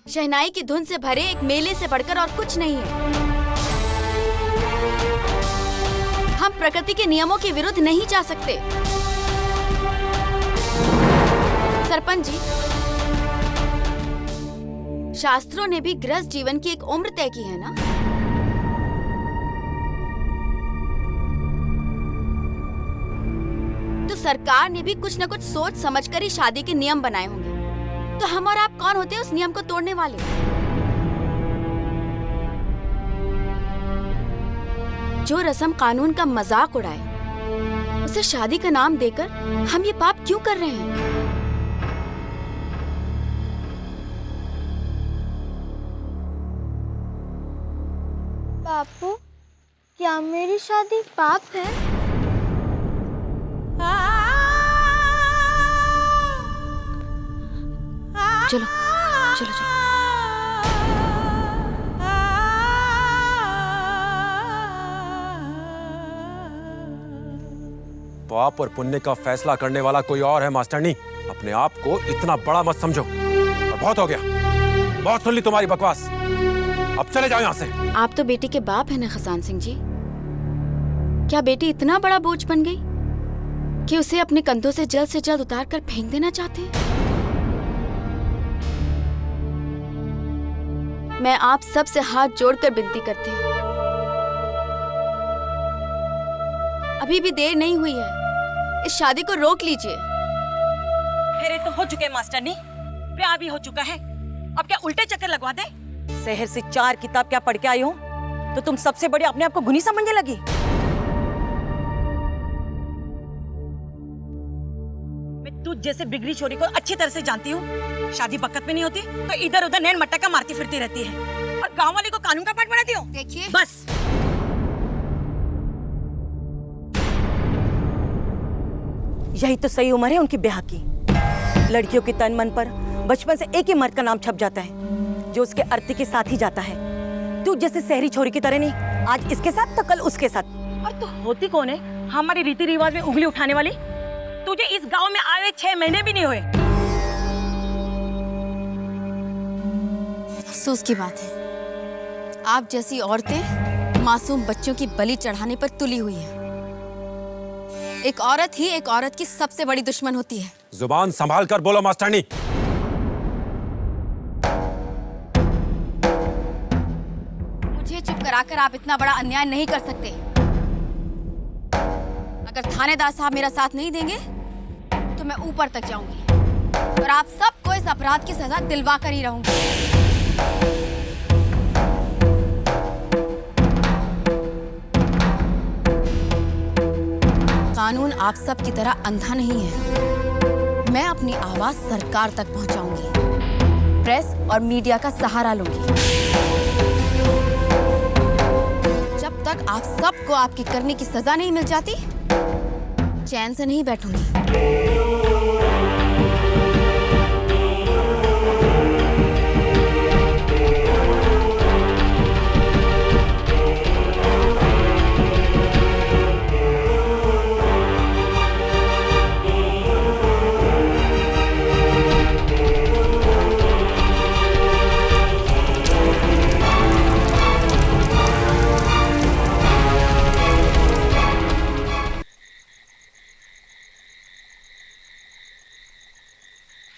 शहनाई की धुन से भरे एक मेले से बढ़कर और कुछ नहीं है। हम प्रकृति के नियमों के विरुद्ध नहीं जा सकते। सरपंच जी, शास्त्रों ने भी गृहस्थ जीवन की एक उम्र तय की है ना? तो सरकार ने भी कुछ न कुछ सोच समझकर ही शादी के नियम बनाए होंगे। तो हम और आप कौन होते हैं उस नियम को तोड़ने वाले? जो रस्म कानून का मजाक उड़ाए, उसे शादी का नाम देकर हम ये पाप क्यों कर रहे हैं? बापू, क्या मेरी शादी पाप है? चलो चलो चलो। पाप और पुण्य का फैसला करने वाला कोई और है मास्टरनी। अपने आप को इतना बड़ा मत समझो। और बहुत हो गया, बहुत सुन ली तुम्हारी बकवास। अब चले जाओ यहाँ से। आप तो बेटी के बाप है ना खसान सिंह जी। क्या बेटी इतना बड़ा बोझ बन गई कि उसे अपने कंधों से जल्द उतार कर फेंक देना चाहते हैं? मैं आप सब से हाथ जोड़कर विनती करती हूँ, अभी भी देर नहीं हुई है, इस शादी को रोक लीजिए। फेरे तो हो चुके हैं मास्टरनी, ब्याह भी हो चुका है, अब क्या उल्टे चक्कर लगवा दे? शहर से 4 किताब क्या पढ़ के आई हो तो तुम सबसे बड़ी अपने आप को गुनी समझने लगी। मैं तुझ जैसे बिगड़ी छोरी को अच्छी तरह से जानती हूँ। शादी बकत में नहीं होती तो इधर उधर नैन मटका मारती फिरती रहती है और गांव वाले को कानून का पाठ बनाती हो। देखिए, बस यही तो सही उम्र है उनकी ब्याह की। लड़कियों के तन मन पर बचपन से एक ही मर्द का नाम छप जाता है जो उसके अर्थी के साथ ही जाता है। तू जैसे शहरी छोरी की तरह नहीं, आज इसके साथ तो कल उसके साथ। और तू होती कौन है हमारे रीति रिवाज में उंगली उठाने वाली? तुझे इस गांव में आए 6 महीने भी नहीं हुए। अफसोस की बात है, आप जैसी औरतें मासूम बच्चों की बलि चढ़ाने पर तुली हुई हैं। एक औरत ही एक औरत की सबसे बड़ी दुश्मन होती है। जुबान संभाल कर बोलो मास्टरनी। मुझे चुप कराकर आप इतना बड़ा अन्याय नहीं कर सकते। अगर थानेदार साहब मेरा साथ नहीं देंगे तो मैं ऊपर तक जाऊंगी और आप सबको इस अपराध की सजा दिलवा कर ही रहूंगी। कानून आप सब की तरह अंधा नहीं है। मैं अपनी आवाज सरकार तक पहुंचाऊंगी, प्रेस और मीडिया का सहारा लूंगी। जब तक आप सबको आपकी करने की सजा नहीं मिल जाती, चैन से नहीं बैठूंगी।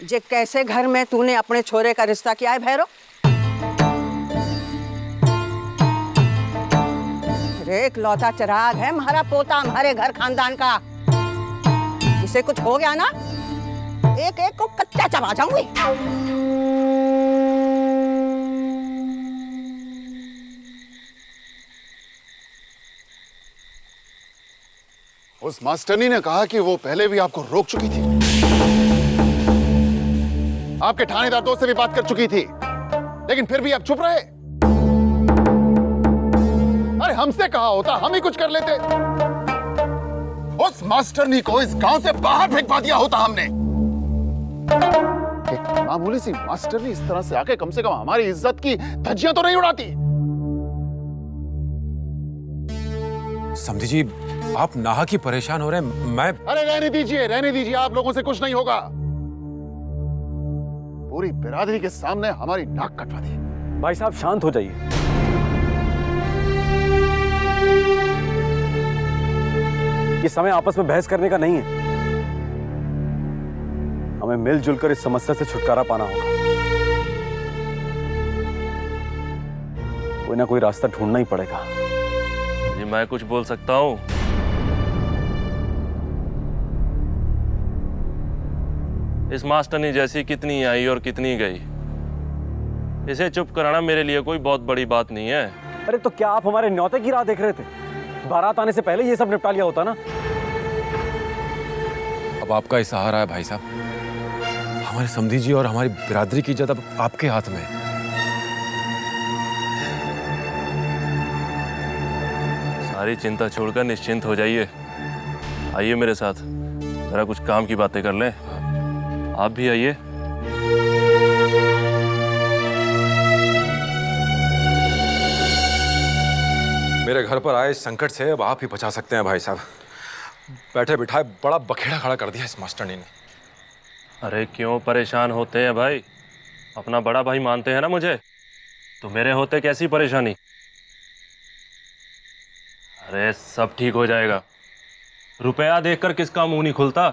जे कैसे घर में तूने अपने छोरे का रिश्ता किया है भैरव? एक लौता चिराग है हमारा पोता, हमारे घर खानदान का। इसे कुछ हो गया ना, एक एक को कच्चा चबा जाऊंगी। उस मास्टरनी ने कहा कि वो पहले भी आपको रोक चुकी थी, आपके थानेदार दोस्त से भी बात कर चुकी थी, लेकिन फिर भी आप चुप रहे। अरे हमसे कहा होता, हम ही कुछ कर लेते। उस मास्टरनी को इस गांव से बाहर फेंकवा दिया होता हमने। एक मामूली सी मास्टरनी इस तरह से आके कम से कम हमारी इज्जत की धज्जियां तो नहीं उड़ाती। समझी जी, आप नाहक ही परेशान हो रहे हैं। मैं अरे रहने दीजिए, आप लोगों से कुछ नहीं होगा। पूरी बिरादरी के सामने हमारी नाक कटवा दी। भाई साहब शांत हो जाइए। ये समय आपस में बहस करने का नहीं है। हमें मिलजुल कर इस समस्या से छुटकारा पाना होगा। कोई ना कोई रास्ता ढूंढना ही पड़ेगा। जी मैं कुछ बोल सकता हूँ? इस मास्टरनी जैसी कितनी आई और कितनी गई। इसे चुप कराना मेरे लिए कोई बहुत बड़ी बात नहीं है। अरे तो क्या आप हमारे न्योते की राह देख रहे थे? बारात आने से पहले ये सब निपटा लिया होता ना। अब आपका ही सहारा है भाई साहब। हमारे समधी जी और हमारी बिरादरी की इज्जत अब आपके हाथ में है। सारी चिंता छोड़कर निश्चिंत हो जाइए। आइए मेरे साथ, जरा कुछ काम की बातें कर लें। आप भी आइए। मेरे घर पर आए इस संकट से अब आप ही बचा सकते हैं भाई साहब। बैठे बिठाए बड़ा बखेड़ा खड़ा कर दिया इस मास्टरनी ने। अरे क्यों परेशान होते हैं भाई? अपना बड़ा भाई मानते हैं ना मुझे, तो मेरे होते कैसी परेशानी? अरे सब ठीक हो जाएगा। रुपया देखकर किसका मुंह नहीं खुलता।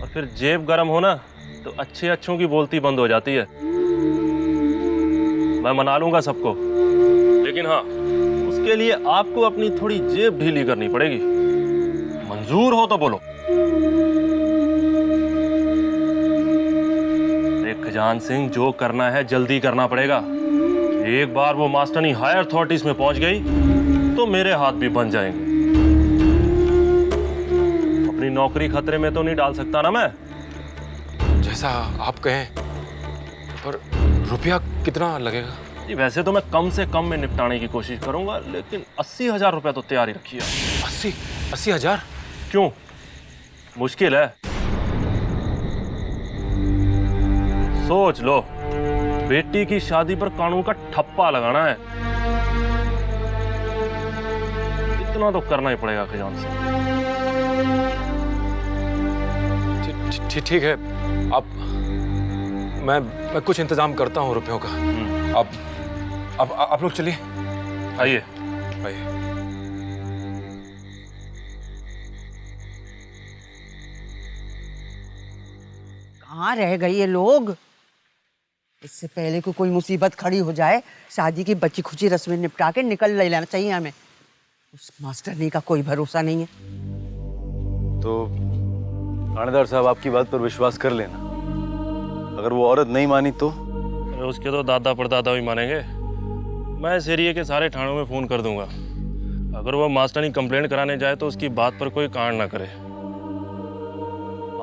और फिर जेब गरम हो ना तो अच्छे अच्छों की बोलती बंद हो जाती है। मैं मना लूंगा सबको, लेकिन हाँ उसके लिए आपको अपनी थोड़ी जेब ढीली करनी पड़ेगी। मंजूर हो तो बोलो। खजान सिंह, जो करना है जल्दी करना पड़ेगा। एक बार वो मास्टरनी हायर अथॉरिटीज में पहुंच गई तो मेरे हाथ भी बन जाएंगे। अपनी नौकरी खतरे में तो नहीं डाल सकता ना मैं। जैसा आप कहें, पर रुपया कितना लगेगा? जी वैसे तो मैं कम से कम में निपटाने की कोशिश करूंगा, लेकिन 80,000 रुपया तो तैयारी रखिए। 80,000? क्यों, मुश्किल है? सोच लो, बेटी की शादी पर कानून का ठप्पा लगाना है। इतना तो करना ही पड़ेगा खजान से। ठीक है, मैं कुछ इंतजाम करता हूँ रुपयों का। अब आप लोग चलिए। आइए आइए। कहाँ रह गए ये लोग? इससे पहले को कोई मुसीबत खड़ी हो जाए, शादी की बची खुची रस्में निपटा के निकल लेना चाहिए हमें। उस मास्टरनी का कोई भरोसा नहीं है। तो थानेदार साहब आपकी बात पर विश्वास कर लेना। अगर वो औरत नहीं मानी तो? अरे उसके तो दादा परदादा भी मानेंगे। मैं इस एरिया के सारे थानों में फोन कर दूंगा। अगर वो मास्टरनी कंप्लेंट कराने जाए तो उसकी बात पर कोई कांड ना करे।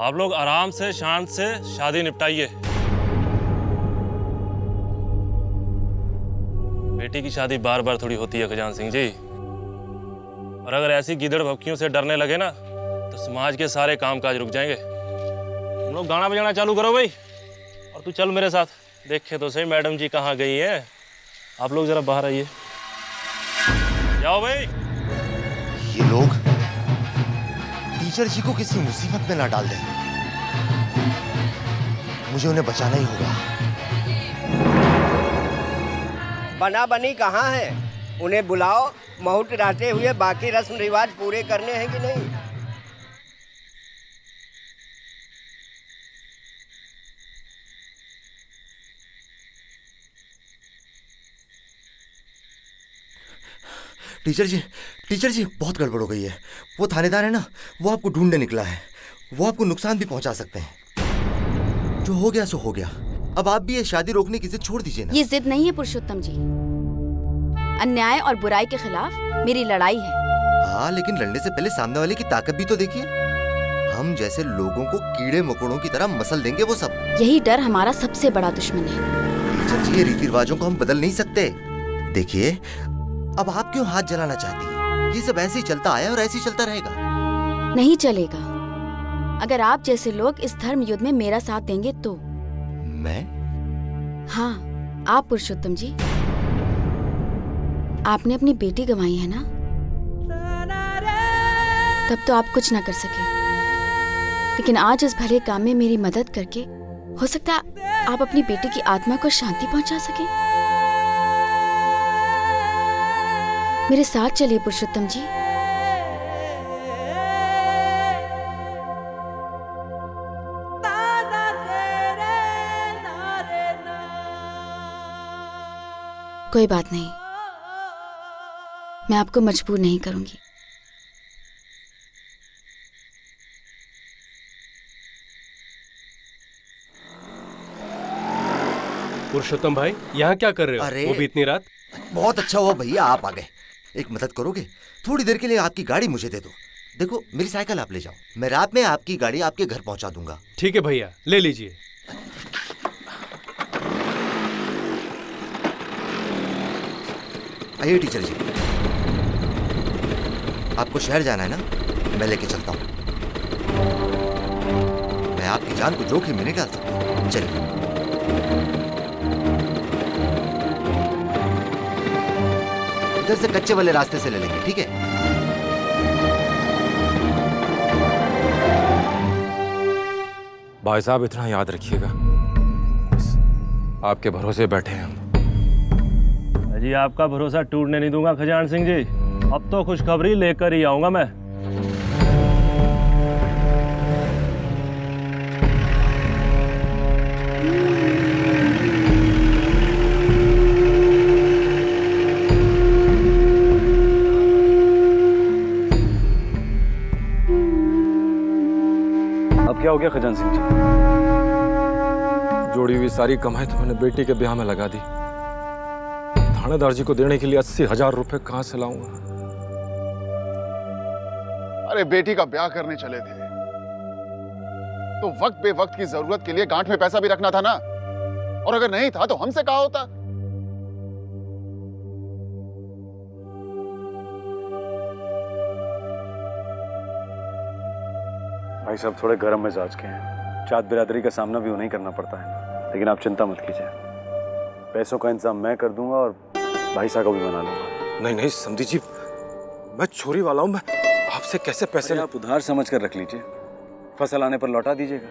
आप लोग आराम से शांत से शादी निपटाइए। बेटी की शादी बार बार थोड़ी होती है खजान सिंह जी। और अगर ऐसी गिदड़ भक्कियों से डरने लगे ना तो समाज के सारे कामकाज रुक जाएंगे। तुम लोग गाना बजाना चालू करो भाई, और तू चल मेरे साथ। देखे तो सही मैडम जी कहाँ गई हैं। आप लोग जरा बाहर आइए। जाओ भाई। ये लोग टीचर जी को किसी मुसीबत में ना डाल दें। मुझे उन्हें बचाना ही होगा। बना बनी कहाँ है? उन्हें बुलाओ। मुहूर्त रहते हुए बाकी रस्म रिवाज पूरे करने हैं कि नहीं? टीचर जी बहुत गड़बड़ हो गई है। वो थानेदार है ना, वो आपको ढूंढने निकला है। वो आपको नुकसान भी पहुंचा सकते हैं। जो हो गया सो हो गया। अब आप भी ये शादी रोकने की जिद छोड़ दीजिए ना। ये जिद नहीं है पुरुषोत्तम जी। अन्याय और बुराई के खिलाफ मेरी लड़ाई है। हाँ, लेकिन लड़ने से पहले सामने वाले की ताकत भी तो देखिए। हम जैसे लोगों को कीड़े मकोड़ों की तरह मसल देंगे वो सब। यही डर हमारा सबसे बड़ा दुश्मन है। टीचर जी, ये रीति रिवाजों को हम बदल नहीं सकते। देखिए, अब आप क्यों हाथ जलाना चाहती हैं? ये सब ऐसे ही चलता आया और ऐसे ही चलता रहेगा। नहीं चलेगा। अगर आप जैसे लोग इस धर्म युद्ध में मेरा साथ देंगे तो। मैं? हाँ, आप पुरुषोत्तम जी। आपने अपनी बेटी गंवाई है ना, तब तो आप कुछ ना कर सके। लेकिन आज इस भले काम में मेरी मदद करके हो सकता है आप अपनी बेटी की आत्मा को शांति पहुंचा सके। मेरे साथ चलिए पुरुषोत्तम जी। कोई बात नहीं, मैं आपको मजबूर नहीं करूंगी। पुरुषोत्तम भाई, यहाँ क्या कर रहे हो? अरे, वो भी इतनी रात? बहुत अच्छा हुआ भैया आप आ गए। एक मदद करोगे? थोड़ी देर के लिए आपकी गाड़ी मुझे दे दो। देखो मेरी साइकिल आप ले जाओ, मैं रात में आपकी गाड़ी आपके घर पहुंचा दूंगा। ठीक है भैया, ले लीजिए। आइए टीचर जी, आपको शहर जाना है ना, मैं लेके चलता हूँ। मैं आपकी जान को जोखिम में नहीं डाल सकता। चलिए। इधर से कच्चे वाले रास्ते से ले लेंगे, ठीक है? भाई साहब इतना याद रखिएगा, आपके भरोसे बैठे हैं हम। जी आपका भरोसा टूटने नहीं दूंगा खजान सिंह जी। अब तो खुशखबरी लेकर ही आऊंगा मैं। अब क्या हो गया खजान सिंह जी? जोड़ी हुई सारी कमाई तो मैंने बेटी के ब्याह में लगा दी। थानेदार जी को देने के लिए 80,000 रुपए कहां से लाऊंगा? अरे बेटी का ब्याह करने चले थे तो वक्त बेवक्त की जरूरत के लिए गांठ में पैसा भी रखना था ना। और अगर नहीं था तो हमसे कहा होता। भाई साहब थोड़े गर्म मिजाज के हैं, जात बिरादरी का सामना भी उन्हें ही करना पड़ता है। लेकिन आप चिंता मत कीजिए, पैसों का इंतजाम मैं कर दूंगा और भाई साहब को भी मना लूंगा। नहीं नहीं समधी जी, मैं चोरी वाला हूं, मैं आपसे कैसे पैसे? आप उधार समझ कर रख लीजिए, फसल आने पर लौटा दीजिएगा।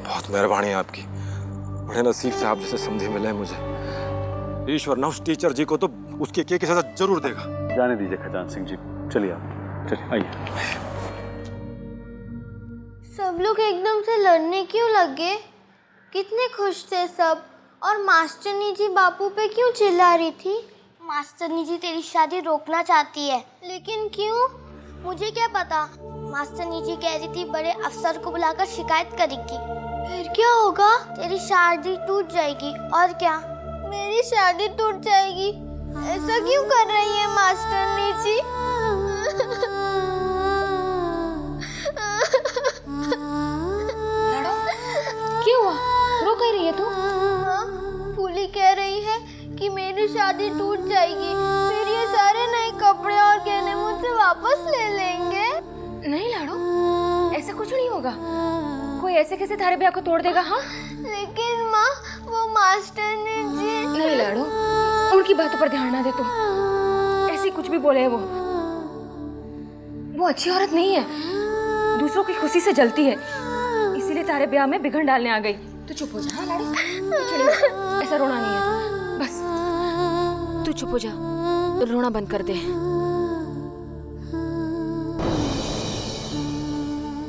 बहुत मेहरबानी है आपकी, बड़े नसीब से आप जैसे समधी मिले मुझे। ईश्वर ना उस टीचर जी को तो उसकी की सजा जरूर देगा। जाने दीजिए खजान सिंह जी, चलिए आप, चलिए आइए। सब लोग एकदम से लड़ने क्यों लगे? कितने खुश थे सब। और मास्टरनी जी बापू पे क्यों चिल्ला रही थी? मास्टरनी जी तेरी शादी रोकना चाहती है। लेकिन क्यों? मुझे क्या पता। मास्टरनी जी कह रही थी बड़े अफसर को बुलाकर शिकायत करेगी। फिर क्या होगा? तेरी शादी टूट जाएगी। और क्या? मेरी शादी टूट जाएगी? ऐसा क्यों कर रही है मास्टरनी जी? क्यों हुआ? रो कह रही है तू? फूली कह रही है कि मेरी शादी टूट जाएगी, फिर ये सारे नए कपड़े और गहने मुझसे वापस ले लेंगे। नहीं लाडो, ऐसा कुछ नहीं होगा। कोई ऐसे कैसे थारे ब्याह को तोड़ देगा? हाँ लेकिन माँ, वो मास्टरनी जी। नहीं लाडो, उनकी बातों पर ध्यान ना दे तू। ऐसी कुछ भी बोले वो अच्छी औरत नहीं है, दूसरों की खुशी से जलती है, इसीलिए तारे ब्याह में बिगड़ डालने आ गई। तू चुप हो जा। हाँ लाडो, ऐसा रोना नहीं है, बस तू चुप हो जा, रोना बंद कर दे।